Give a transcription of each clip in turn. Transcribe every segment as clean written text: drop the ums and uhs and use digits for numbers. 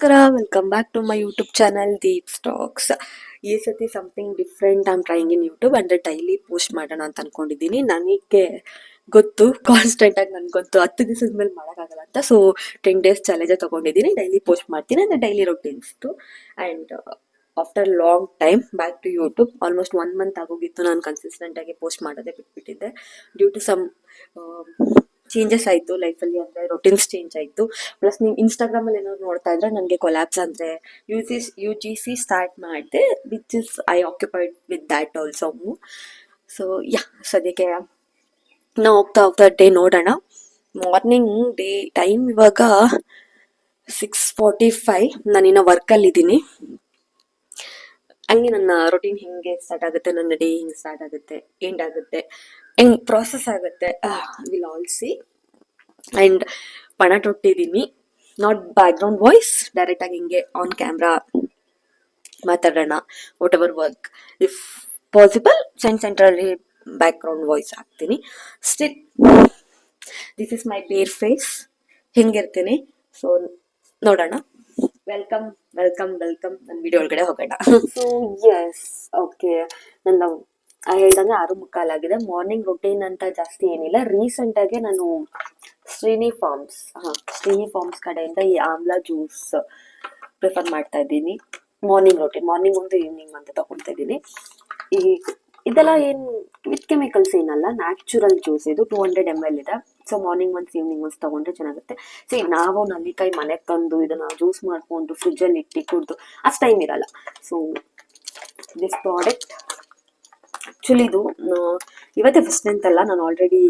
ನಮಸ್ಕಾರ, welcome back to my YouTube channel Deep stocks. ಈ ಸತಿ something different I'm trying in YouTube ಅಂದರೆ daily post ಮಾಡೋಣ ಅಂತ ಅನ್ಕೊಂಡಿದ್ದೀನಿ. ನನಗೆ ಗೊತ್ತು, ಕಾನ್ಸ್ಟೆಂಟ್ ಆಗಿ ನನಗೆ ಗೊತ್ತು 10 ದಿವಸದ ಮೇಲೆ ಮಾಡೋಕ್ಕಾಗಲ್ಲ ಅಂತ. ಸೊ 10 days ಚಾಲೆಂಜ್ ತಗೊಂಡಿದ್ದೀನಿ. ಡೈಲಿ ಪೋಸ್ಟ್ ಮಾಡ್ತೀನಿ ಅಂದರೆ ಡೈಲಿ ರೊಟೀನ್ಸ್ಟು. And after long time back to YouTube. Almost 1 month ಆಗೋಗಿತ್ತು ನಾನು ಕನ್ಸಿಸ್ಟೆಂಟ್ ಆಗಿ ಪೋಸ್ಟ್ ಮಾಡೋದೇ ಬಿಟ್ಬಿಟ್ಟಿದ್ದೆ. ಡ್ಯೂ ಟು ಸಮ್ ಚೇಂಜಸ್ ಆಯಿತು ಲೈಫಲ್ಲಿ. ಅಂದರೆ ರೊಟೀನ್ಸ್ ಚೇಂಜ್ ಆಯಿತು. ಪ್ಲಸ್ ನೀವು ಇನ್ಸ್ಟಾಗ್ರಾಮಲ್ಲಿ ಏನಾದ್ರು ನೋಡ್ತಾ ಇದ್ರೆ ನನಗೆ ಕೊಲ್ಯಾಬ್ಸ್ ಅಂದರೆ UGC ಸ್ಟಾರ್ಟ್ ಮಾಡಿದೆ, which is I occupied with that also. So ಸದ್ಯಕ್ಕೆ ನಾವು ಹೋಗ್ತಾ ಡೇ ನೋಡೋಣ. ಮಾರ್ನಿಂಗ್ ಡೇ ಟೈಮ್ ಇವಾಗ 6:45. ನಾನಿನ್ನು ವರ್ಕಲ್ಲಿದ್ದೀನಿ. ಹಂಗೆ ನನ್ನ ರೊಟೀನ್ ಹಿಂಗೆ ಸ್ಟಾರ್ಟ್ ಆಗುತ್ತೆ, ನನ್ನ ಡೇ ಹಿಂಗೆ ಸ್ಟಾರ್ಟ್ ಆಗುತ್ತೆ, ಎಂಡ್ ಆಗುತ್ತೆ, ಹೆಂಗೆ ಪ್ರಾಸೆಸ್ ಆಗುತ್ತೆ ವಿಲ್ ಆಲ್ ಸಿ. ಆ್ಯಂಡ್ ಪಣ ತೊಟ್ಟಿದ್ದೀನಿ, ನಾಟ್ ಬ್ಯಾಕ್ಗ್ರೌಂಡ್ ವಾಯ್ಸ್, ಡೈರೆಕ್ಟಾಗಿ ಹಿಂಗೆ ಆನ್ ಕ್ಯಾಮ್ರಾ ಮಾತಾಡೋಣ. Whatever work if possible ಸೆಂಟ್ರಲ್ಲಿ ಬ್ಯಾಕ್ಗ್ರೌಂಡ್ ವಾಯ್ಸ್ ಹಾಕ್ತೀನಿ. Still this is my bare face, ಹಿಂಗಿರ್ತೀನಿ. ಸೊ ನೋಡೋಣ. ವೆಲ್ಕಮ್ ನನ್ನ ವಿಡಿಯೋ ಒಳಗಡೆ ಹೋಗೋಣ. ಸೊ ಎಸ್, ಓಕೆ, ನನ್ನ ಹೇಳ್ದಂಗೆ 6:45 ಆಗಿದೆ. ಮಾರ್ನಿಂಗ್ ರೊಟೀನ್ ಅಂತ ಜಾಸ್ತಿ ಏನಿಲ್ಲ. ರೀಸೆಂಟಾಗಿ ನಾನು ಶ್ರೀನಿ ಫಾರ್ಮ್ಸ್ ಕಡೆಯಿಂದ ಈ ಆಮ್ಲಾ ಜ್ಯೂಸ್ ಪ್ರಿಫರ್ ಮಾಡ್ತಾ ಇದ್ದೀನಿ. ಮಾರ್ನಿಂಗ್ ರೊಟೀನ್, ಮಾರ್ನಿಂಗ್ ಒಂದು ಈವ್ನಿಂಗ್ ಅಂತ ತಗೊಳ್ತಾ ಇದ್ದೀನಿ. ಇದೆಲ್ಲ ಏನು ವಿತ್ ಕೆಮಿಕಲ್ಸ್ ಏನಲ್ಲ, ನ್ಯಾಚುರಲ್ ಜ್ಯೂಸ್. ಇದು 200 ml ಇದೆ. So morning once evening once ತೊಗೊಂಡ್ರೆ ಚೆನ್ನಾಗುತ್ತೆ. ನಾವು ನಲ್ಲಿಕಾಯಿ ಮನೆಗೆ ತಂದು ಇದನ್ನು ಜ್ಯೂಸ್ ಮಾಡಿಕೊಂಡು ಫ್ರಿಜ್ಜಲ್ಲಿ ಇಟ್ಟು ಕುಡಿದು ಅಷ್ಟು ಟೈಮ್ ಇರಲ್ಲ. ಸೊ ದಿಸ್ ಪ್ರಾಡಕ್ಟ್ ಆ್ಯಕ್ಚುಲಿ ಇದು ಇವತ್ತೇ ಫಸ್ಟ್ ಅಂತಲ್ಲ, ನಾನು ಆಲ್ರೆಡಿ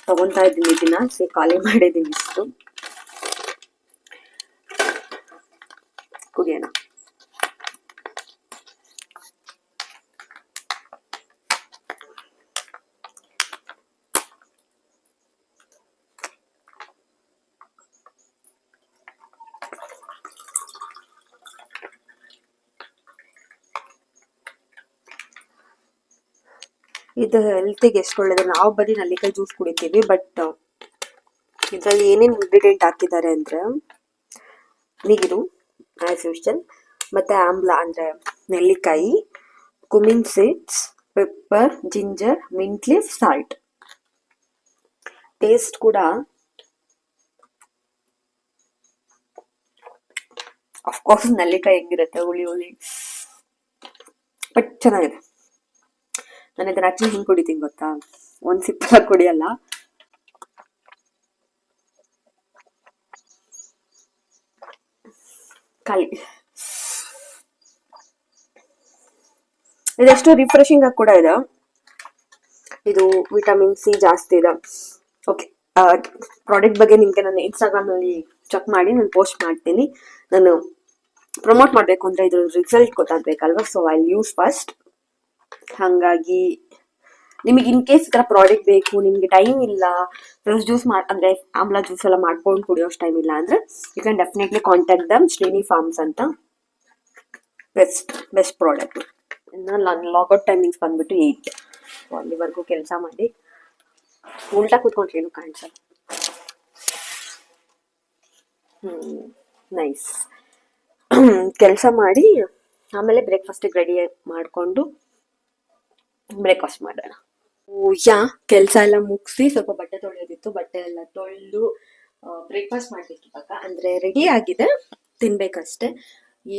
ತೊಗೊತಾ ಇದ್ದೀನಿ ದಿನ. ಖಾಲಿ ಮಾಡಿದ್ದೀನಿ ಇಷ್ಟು. ಕುಡಿಯೋಣ. ಇದು ಹೆಲ್ತಿಗೆ ಎಷ್ಟು ಒಳ್ಳೆಯದು. ನಾವು ಬರೀ ನಲ್ಲಿಕಾಯಿ ಜ್ಯೂಸ್ ಕುಡಿತೀವಿ, ಬಟ್ ಇದರಲ್ಲಿ ಏನೇನು ಇಂಗ್ರೀಡಿಯೆಂಟ್ ಹಾಕಿದ್ದಾರೆ ಅಂದರೆ ನೀರು ಆ್ಯಸ್ ಯೂಶುವಲ್, ಮತ್ತು ಆಮ್ಲ ಅಂದರೆ ನೆಲ್ಲಿಕಾಯಿ, cumin seeds, pepper, ginger, mint leaf, salt. Taste ಕೂಡ ಅಫ್ಕೋರ್ಸ್ ನೆಲ್ಲಿಕಾಯಿ ಹೆಂಗಿರುತ್ತೆ, ಹುಳಿ ಬಟ್ ಚೆನ್ನಾಗಿದೆ. ನಾನು ಇದನ್ನ ಆಕ್ಚುಲಿ ಹಿಂಗೆ ಕುಡಿತೀನಿ ಗೊತ್ತಾ, ಒಂದು ಸಿಪ್ಪೆ ಕುಡಿಯಲ್ಲ. ಖಾಲಿ ಇದೆಷ್ಟು ರಿಫ್ರೆಶಿಂಗ್ ಆಗಿ ಕೂಡ ಇದೆ. ಇದು ವಿಟಮಿನ್ ಸಿ ಜಾಸ್ತಿ ಇದೆ. ಓಕೆ, ಪ್ರಾಡಕ್ಟ್ ಬಗ್ಗೆ ನಿಮಗೆ ನಾನು ಇನ್ಸ್ಟಾಗ್ರಾಮಲ್ಲಿ ಚೆಕ್ ಮಾಡಿ ನಾನು ಪೋಸ್ಟ್ ಮಾಡ್ತೀನಿ. ನಾನು ಪ್ರಮೋಟ್ ಮಾಡಬೇಕು ಅಂದರೆ ಇದ್ರ ರಿಸಲ್ಟ್ ಗೊತ್ತಾಗಬೇಕಲ್ವ. So I use first. ಹಾಗಾಗಿ ನಿಮಗೆ ಇನ್ ಕೇಸ್ ಈ ಥರ ಪ್ರಾಡಕ್ಟ್ ಬೇಕು, ನಿಮಗೆ ಟೈಮ್ ಇಲ್ಲ, ಫ್ರೆಶ್ ಜ್ಯೂಸ್ ಅಂದರೆ ಆಮ್ಲಾ ಜ್ಯೂಸ್ ಎಲ್ಲ ಮಾಡ್ಕೊಂಡು ಕುಡಿಯೋಷ್ಟು ಟೈಮ್ ಇಲ್ಲ ಅಂದರೆ you can definitely contact them. Srini farms ಅಂತ ಬೆಸ್ಟ್ ಪ್ರಾಡಕ್ಟ್. ಇನ್ನು ನನ್ನ ಲಾಗೌಟ್ ಟೈಮಿಂಗ್ಸ್ ಬಂದ್ಬಿಟ್ಟು 8. ಅಲ್ಲಿವರೆಗೂ ಕೆಲಸ ಮಾಡಿ ಉಲ್ಟಾ ಕೂತ್ಕೊಂಡ್ರೆ ಏನು ಕಾಣಿಸಲ್ಲ. ನೈಸ್. ಕೆಲಸ ಮಾಡಿ ಆಮೇಲೆ ಬ್ರೇಕ್ಫಾಸ್ಟಿಗೆ ರೆಡಿ ಮಾಡಿಕೊಂಡು ಬ್ರೇಕ್ಫಾಸ್ಟ್ ಮಾಡೋಣ. ಕೆಲಸ ಎಲ್ಲ ಮುಗಿಸಿ ಸ್ವಲ್ಪ ಬಟ್ಟೆ ತೊಳೆಯೋದಿತ್ತು, ಬಟ್ಟೆ ಎಲ್ಲ ತೊಳೆದು ಬ್ರೇಕ್ಫಾಸ್ಟ್ ಮಾಡಬೇಕು ಇವಾಗ. ಅಂದರೆ ರೆಡಿ ಆಗಿದೆ, ತಿನ್ಬೇಕಷ್ಟೆ.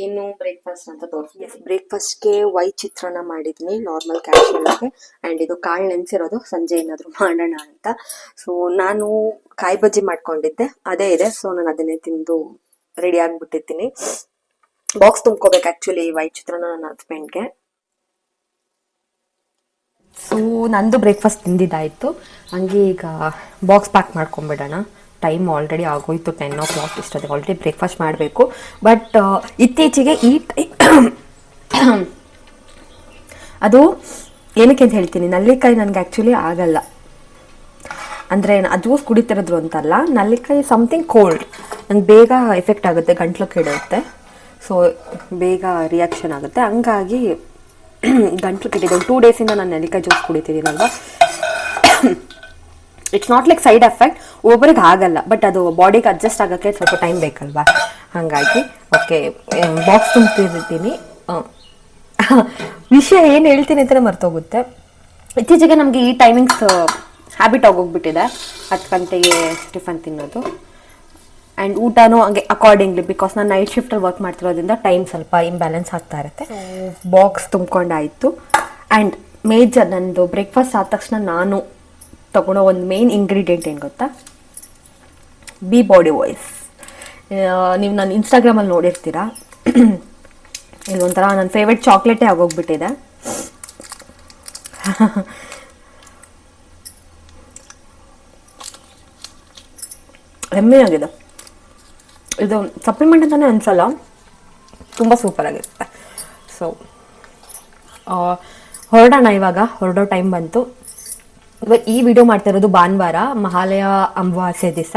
ಏನು ಬ್ರೇಕ್ಫಾಸ್ಟ್ ಅಂತ ತೋರಿಸ್ತೀನಿ. ಬ್ರೇಕ್ಫಾಸ್ಟ್ಗೆ ವೈಟ್ ಚಿತ್ರಾನ್ನ ಮಾಡಿದ್ದೀನಿ, ನಾರ್ಮಲ್ ಕ್ಯಾಶುವಲ್ ಆಗಿ. ಆ್ಯಂಡ್ ಇದು ಕಾಳು ನೆನೆಸಿರೋದು, ಸಂಜೆ ಏನಾದರೂ ಮಾಡೋಣ ಅಂತ. ಸೊ ನಾನು ಕಾಯಿ ಬಜ್ಜಿ ಮಾಡ್ಕೊಂಡಿದ್ದೆ, ಅದೇ ಇದೆ. ಸೊ ನಾನು ಅದನ್ನೇ ತಿಂದು ರೆಡಿ ಆಗಿಬಿಟ್ಟಿರ್ತೀನಿ. ಬಾಕ್ಸ್ ತುಂಬ್ಕೋಬೇಕು ಆ್ಯಕ್ಚುಲಿ ವೈಟ್ ಚಿತ್ರಾನ್ನ ನನ್ನ ಹಸ್ಬೆಂಡ್ಗೆ. ಸೊ ನಂದು ಬ್ರೇಕ್ಫಾಸ್ಟ್ ತಿಂದಿದ್ದಾಯಿತು. ಹಂಗೆ ಈಗ ಬಾಕ್ಸ್ ಪ್ಯಾಕ್ ಮಾಡ್ಕೊಂಬಿಡೋಣ. ಟೈಮ್ ಆಲ್ರೆಡಿ ಆಗೋಯ್ತು 10 o'clock. ಇಷ್ಟೊತ್ತಿಗೆ ಆಲ್ರೆಡಿ ಬ್ರೇಕ್ಫಾಸ್ಟ್ ಮಾಡಬೇಕು. ಬಟ್ ಇತ್ತೀಚೆಗೆ ಈ ಅದು ಏನಕ್ಕೆ ಅಂತ ಹೇಳ್ತೀನಿ. ನಲ್ಲಿಕಾಯಿ ನನಗೆ ಆ್ಯಕ್ಚುಲಿ ಆಗಲ್ಲ. ಅಂದರೆ ಆ ಜ್ಯೂಸ್ ಕುಡಿತಿರೋದ್ರು ಅಂತಲ್ಲ, ನಲ್ಲಿಕಾಯಿ ಸಮಥಿಂಗ್ ಕೋಲ್ಡ್ ನಂಗೆ ಬೇಗ ಎಫೆಕ್ಟ್ ಆಗುತ್ತೆ, ಗಂಟ್ಲು ಕೆಡುತ್ತೆ. ಸೊ ಬೇಗ ರಿಯಾಕ್ಷನ್ ಆಗುತ್ತೆ. ಹಂಗಾಗಿ ಗಂಟ್ಲು ಕೆಟ್ಟಿದೆ. 2 days ನಾನು ನೆಲ್ಲಿಕಾಯಿ ಜ್ಯೂಸ್ ಕುಡಿತಿದ್ದೀನಲ್ವ, it's not like side effect, ಒಬ್ಬರಿಗೆ ಆಗಲ್ಲ, ಬಟ್ ಅದು ಬಾಡಿಗೆ ಅಡ್ಜಸ್ಟ್ ಆಗೋಕ್ಕೆ ಸ್ವಲ್ಪ ಟೈಮ್ ಬೇಕಲ್ವಾ, ಹಾಗಾಗಿ ಓಕೆ ಬಾಕ್ಸ್ ತುಂಬ್ತಿರ್ತೀನಿ. ವಿಷಯ ಏನು ಹೇಳ್ತೀನಿ ಅಂತಲೇ ಮರ್ತೋಗುತ್ತೆ. ಇತ್ತೀಚೆಗೆ ನಮಗೆ ಈ ಟೈಮಿಂಗ್ಸ್ ಹ್ಯಾಬಿಟ್ ಆಗೋಗ್ಬಿಟ್ಟಿದೆ, 10 ಗಂಟೆಗೆ ಟಿಫನ್ ತಿನ್ನೋದು. ಆ್ಯಂಡ್ ಊಟನೂ ಹಂಗೆ ಅಕಾರ್ಡಿಂಗ್ಲಿ, ಬಿಕಾಸ್ ನಾನು ನೈಟ್ ಶಿಫ್ಟಲ್ಲಿ ವರ್ಕ್ ಮಾಡ್ತಿರೋದ್ರಿಂದ ಟೈಮ್ ಸ್ವಲ್ಪ ಇಂಬ್ಯಾಲೆನ್ಸ್ ಆಗ್ತಾ ಇರುತ್ತೆ. ಬಾಕ್ಸ್ ತುಂಬ್ಕೊಂಡಾಯಿತು. ಆ್ಯಂಡ್ ಮೇಜರ್ ನಂದು ಬ್ರೇಕ್ಫಾಸ್ಟ್ ಆದ ತಕ್ಷಣ ನಾನು ತಗೊಳ್ಳೋ ಒಂದು ಮೇನ್ ಇಂಗ್ರೀಡಿಯೆಂಟ್ ಏನು ಗೊತ್ತಾ, ಬಿ ಬಾಡಿ ವಾಯ್ಸ್. ನೀವು ನಾನು ಇನ್ಸ್ಟಾಗ್ರಾಮಲ್ಲಿ ನೋಡಿರ್ತೀರಾ, ಇದೊಂಥರ ನನ್ನ ಫೇವ್ರೆಟ್ ಚಾಕ್ಲೇಟೇ ಆಗೋಗ್ಬಿಟ್ಟಿದೆ. ಹೆಮ್ಮೆಯಾಗಿದೆ. ಇದು ಸಪ್ಲಿಮೆಂಟ್ ಅಂತಲೇ ಅನಿಸಲ್ಲ, ತುಂಬ ಸೂಪರ್ ಆಗಿರುತ್ತೆ. ಸೊ ಹೊರಡೋಣ, ಇವಾಗ ಹೊರಡೋ ಟೈಮ್ ಬಂತು. ಇವಾಗ ಈ ವಿಡಿಯೋ ಮಾಡ್ತಾ ಇರೋದು ಭಾನುವಾರ, ಮಹಾಲಯ ಅಮಾವಾಸ್ಯೆ ದಿವಸ.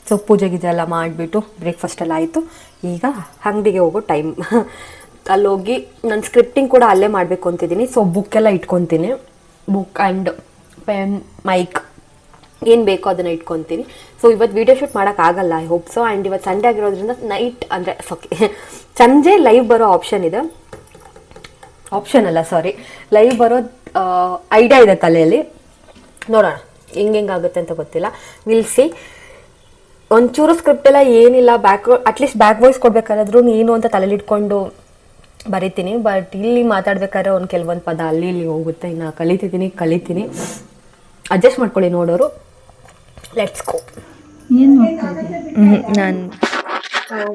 ಸೊ ಪೂಜೆ ಗೀಜೆ ಎಲ್ಲ ಮಾಡಿಬಿಟ್ಟು ಬ್ರೇಕ್ಫಾಸ್ಟ್ ಎಲ್ಲ ಆಯಿತು. ಈಗ ಅಂಗಡಿಗೆ ಹೋಗೋ ಟೈಮ್. ಅಲ್ಲಿ ಹೋಗಿ ನಾನು ಸ್ಕ್ರಿಪ್ಟಿಂಗ್ ಕೂಡ ಅಲ್ಲೇ ಮಾಡಬೇಕು ಅಂತಿದ್ದೀನಿ. ಸೊ ಬುಕ್ಕೆಲ್ಲ ಇಟ್ಕೊತೀನಿ, ಬುಕ್ ಆ್ಯಂಡ್ ಪೆನ್, ಮೈಕ್ ಏನು ಬೇಕೋ ಅದನ್ನು ಇಟ್ಕೊತೀನಿ. ಸೊ ಇವತ್ತು ವೀಡಿಯೋ ಶೂಟ್ ಮಾಡೋಕ್ಕಾಗಲ್ಲ, ಐ ಹೋಪ್ ಸೊ. ಆ್ಯಂಡ್ ಇವತ್ತು ಸಂಡೇ ಆಗಿರೋದ್ರಿಂದ ನೈಟ್ ಅಂದರೆ ಸಂಜೆ ಲೈವ್ ಬರೋ ಲೈವ್ ಬರೋ ಐಡಿಯಾ ಇದೆ ತಲೆಯಲ್ಲಿ. ನೋಡೋಣ ಹೆಂಗಾಗುತ್ತೆ ಅಂತ ಗೊತ್ತಿಲ್ಲ, ವಿಲ್ ಸಿ. ಒಂಚೂರು ಸ್ಕ್ರಿಪ್ಟ್ ಎಲ್ಲ ಏನಿಲ್ಲ, ಅಟ್ಲೀಸ್ಟ್ ಬ್ಯಾಕ್ ವಾಯ್ಸ್ ಕೊಡ್ಬೇಕಾದ್ರೂ ಏನು ಅಂತ ತಲೆಯಲ್ಲಿ ಇಟ್ಕೊಂಡು ಬರಿತೀನಿ. ಬಟ್ ಇಲ್ಲಿ ಮಾತಾಡ್ಬೇಕಾದ್ರೆ ಕೆಲವೊಂದು ಪದ ಅಲ್ಲಿ ಇಲ್ಲಿ ಹೋಗುತ್ತೆ. ಇನ್ನು ಕಲಿತೀನಿ. ಅಡ್ಜಸ್ಟ್ ಮಾಡ್ಕೊಳ್ಳಿ ನೋಡೋರು. Let's go. ನಾನು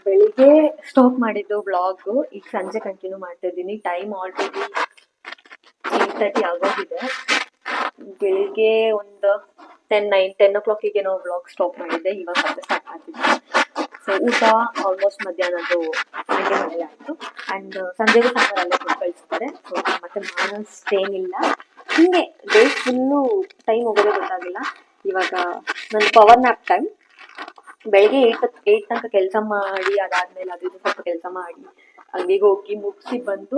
ಬೆಳಿಗ್ಗೆ ಸ್ಟಾಪ್ ಮಾಡಿದ್ದು ವ್ಲಾಗು, ಈಗ ಸಂಜೆ ಕಂಟಿನ್ಯೂ ಮಾಡ್ತಿದ್ದೀನಿ. ಟೈಮ್ ಆಲ್ರೆಡಿ 8:30 ಆಗೋಗಿದೆ. ಬೆಳಿಗ್ಗೆ ಒಂದು 10 o'clock ನಾವು ವ್ಲಾಗ್ ಸ್ಟಾಪ್ ಮಾಡಿದ್ದೆ, ಇವಾಗ ಮತ್ತೆ ಸ್ಟಾರ್ಟ್ ಮಾಡ್ತಿದ್ದೆ. ಸೊ ಊಟ ಆಲ್ಮೋಸ್ಟ್ ಮಧ್ಯಾಹ್ನದ್ದು ಅಡುಗೆ ಮನೇಲಿ ಆಯಿತು. ಆ್ಯಂಡ್ ಸಂಜೆಗೂ ಸಾಂಬಾರು ಅಲ್ಲೇ ಕೊಟ್ಟು ಕಳಿಸ್ತಾರೆ. ಸೊ ಮತ್ತೆ ಮಾಡೋಷ್ಟೇನಿಲ್ಲ, ಹಿಂಗೆ ಡೇ ಫುಲ್ಲು ಟೈಮ್ ಹೋಗೋದೇ ಗೊತ್ತಾಗಿಲ್ಲ. ಇವಾಗ ನನ್ನ ಪವರ್ ನ್ಯಾಪ್ ಟೈಮ್. ಬೆಳಗ್ಗೆ 8 ತನಕ ಕೆಲಸ ಮಾಡಿ, ಅದಾದ್ಮೇಲೆ ಅದು ಸ್ವಲ್ಪ ಕೆಲಸ ಮಾಡಿ ಅಲ್ಲಿಗೆ ಹೋಗಿ ಮುಗಿಸಿ ಬಂದು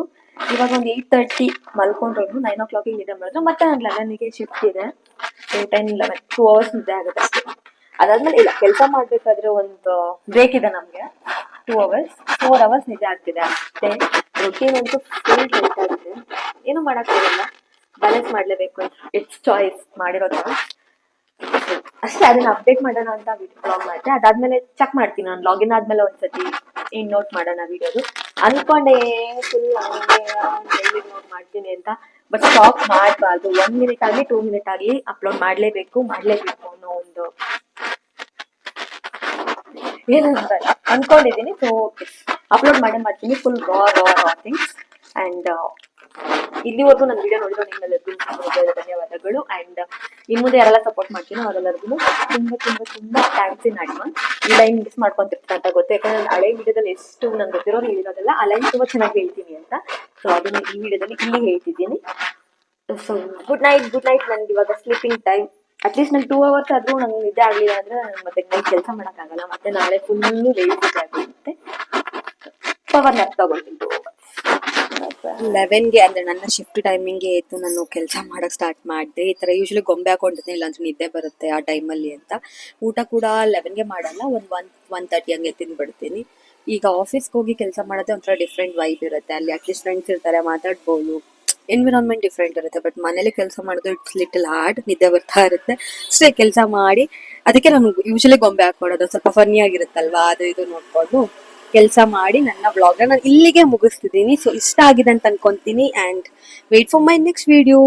ಇವಾಗ ಒಂದು 8:30 ಮಲ್ಕೊಂಡ್ರು 9 o'clock ನಿದ್ದೆ ಮಾಡಿದ್ರು. ಮತ್ತೆ ನಾನು 11ಗೆ ಶಿಫ್ಟ್ ಇದೆ. 10, 11, 2 hours ನಿದ್ದೆ ಆಗುತ್ತೆ ಅಷ್ಟೇ. ಅದಾದ್ಮೇಲೆ ಇಲ್ಲ, ಕೆಲಸ ಮಾಡ್ಬೇಕಾದ್ರೆ ಒಂದು ಬ್ರೇಕ್ ಇದೆ ನಮಗೆ, 2 hours, 4 hours ನಿದ್ದೆ ಆಗ್ತಿದೆ ಅಷ್ಟೇ. ರೊಟೀನ್ ಅಂತೂ ಫುಲ್ ಟೈಟ್ ಆಗಿದೆ, ಏನು ಮಾಡೋಕ್ಕಾಗಲ್ಲ, ಬ್ಯಾಲೆನ್ಸ್ ಮಾಡಲೇಬೇಕು. ಇಟ್ಸ್ ಚಾಯ್ಸ್ ಮಾಡಿರೋದು ಅಷ್ಟೇ. ಅದನ್ನ ಅಪ್ಡೇಟ್ ಮಾಡೋಣ ಅಂತ ವ್ಲಾಗ್ ಮಾಡಿದೆ. ಅದಾದ್ಮೇಲೆ ಚೆಕ್ ಮಾಡ್ತೀನಿ ನಾನು, ಲಾಗಿನ್ ಆದ್ಮೇಲೆ ಒಂದ್ಸತಿ ಏನ್ ನೋಟ್ ಮಾಡೋಣ ವಿಡಿಯೋದು ಅನ್ಕೊಂಡೆ. ಫುಲ್ ನೋಟ್ ಮಾಡ್ತೀನಿ ಅಂತ, ಬಟ್ ಸ್ಟಾಪ್ ಮಾಡಬಾರ್ದು. 1 minute ಆಗಲಿ 2 minute ಆಗಲಿ ಅಪ್ಲೋಡ್ ಮಾಡಲೇಬೇಕು ಅನ್ನೋ ಒಂದು ಏನಂತ ಅನ್ಕೊಂಡಿದ್ದೀನಿ. ಸೊ ಅಪ್ಲೋಡ್ ಮಾಡ್ತೀನಿ ಫುಲ್ ರಾ ಥಿಂಗ್ಸ್. ಆ್ಯಂಡ್ ಇಲ್ಲಿವರೆಗೂ ನನ್ನ ವಿಡಿಯೋ ನೋಡಿರೋ ನಿಮ್ಮೆಲ್ಲರಿಗೂ ಧನ್ಯವಾದಗಳು. ಆ್ಯಂಡ್ ಇನ್ನು ಮುಂದೆ ಯಾರೆಲ್ಲ ಸಪೋರ್ಟ್ ಮಾಡ್ತೀನೋ ಅವರೆಲ್ಲರಿಗೂ ತುಂಬ ಥ್ಯಾಂಕ್ಸ್ ಇನ್ ಅಡ್ವಾನ್ಸ್. ಈ ಲೈನ್ ಮಿಸ್ ಮಾಡ್ಕೊಂತಿರ್ತೀನಿ ಅಂತ ಗೊತ್ತು, ಯಾಕಂದ್ರೆ ನಾನು ಹಳೆ ವಿಡಿಯೋದಲ್ಲಿ ಎಷ್ಟು ನಂಗೆ ಗೊತ್ತಿರೋರು ಹೇಳಿರೋದಲ್ಲ, ಆ ಲೈನ್ ತುಂಬ ಚೆನ್ನಾಗಿ ಹೇಳ್ತೀನಿ ಅಂತ. ಸೊ ಅದನ್ನು ಈ ವಿಡಿಯೋದಲ್ಲಿ ಇಲ್ಲಿ ಹೇಳ್ತಿದ್ದೀನಿ. So good night. ನನಗೆ ಇವಾಗ ಸ್ಲೀಪಿಂಗ್ ಟೈಮ್. ಅಟ್ಲೀಸ್ಟ್ ನಂಗೆ 2 hours ಆದರೂ ನಂಗೆ ನಿದ್ದೆ ಆಗಲಿಲ್ಲ ಅಂದರೆ ಮತ್ತೆ ನೈಟ್ ಕೆಲಸ ಮಾಡೋಕ್ಕಾಗಲ್ಲ. ಮತ್ತೆ ನಾಳೆ ಫುಲ್ಲು ಲೇಟ್ ಆಗುತ್ತೆ. ಪವರ್ ನ್ಯಾಪ್ ತಗೊಳ್ತೀನಿ 2 hours. 11ಗೆ ಅಂದರೆ ನನ್ನ ಶಿಫ್ಟ್ ಟೈಮಿಂಗ್ಗೆ ಎದ್ದು ನಾನು ಕೆಲಸ ಮಾಡೋಕ್ಕೆ ಸ್ಟಾರ್ಟ್ ಮಾಡಿದೆ. ಈ ಥರ ಯೂಶ್ವಲಿ ಗೊಂಬೆ ಹಾಕೊಂಡಿರ್ತೀನಿ, ಇಲ್ಲಾಂದ್ರೆ ನಿದ್ದೆ ಬರುತ್ತೆ ಆ ಟೈಮಲ್ಲಿ ಅಂತ. ಊಟ ಕೂಡ 11ಗೆ ಮಾಡಲ್ಲ, 1:30 ಹಂಗೆ ತಿಂದ್ಬಿಡ್ತೀನಿ. ಈಗ ಆಫೀಸ್ಗೆ ಹೋಗಿ ಕೆಲಸ ಮಾಡೋದೇ ಒಂಥರ ಡಿಫ್ರೆಂಟ್ ವೈಬ್ ಇರುತ್ತೆ. ಅಲ್ಲಿ ಅಟ್ಲೀಸ್ಟ್ ಫ್ರೆಂಡ್ಸ್ ಇರ್ತಾರೆ, ಮಾತಾಡ್ಬೋದು, ಎನ್ವಿರಾನ್ಮೆಂಟ್ ಡಿಫ್ರೆಂಟ್ ಇರುತ್ತೆ. ಬಟ್ ಮನೇಲಿ ಕೆಲಸ ಮಾಡೋದು ಇಟ್ಸ್ ಲಿಟಲ್ ಹಾರ್ಡ್, ನಿದ್ದೆ ಬರ್ತಾ ಇರುತ್ತೆ ಅಷ್ಟೇ. ಕೆಲಸ ಮಾಡಿ ಅದಕ್ಕೆ ನಾನು ಯೂಶ್ವಲಿ ಗೊಂಬೆ ಹಾಕೊಡೋದು ಸ್ವಲ್ಪ ಫನ್ನಿ ಆಗಿರುತ್ತಲ್ವಾ, ಅದು ಇದು ನೋಡ್ಕೊಂಡು ಕೆಲಸ ಮಾಡಿ ನನ್ನ ವ್ಲಾಗ್ನ ನಾನು ಇಲ್ಲಿಗೆ ಮುಗಿಸ್ತಿದ್ದೀನಿ. ಸೊ ಇಷ್ಟ ಆಗಿದೆ ಅಂತ ಅನ್ಕೊಂತೀನಿ. And wait for my next video.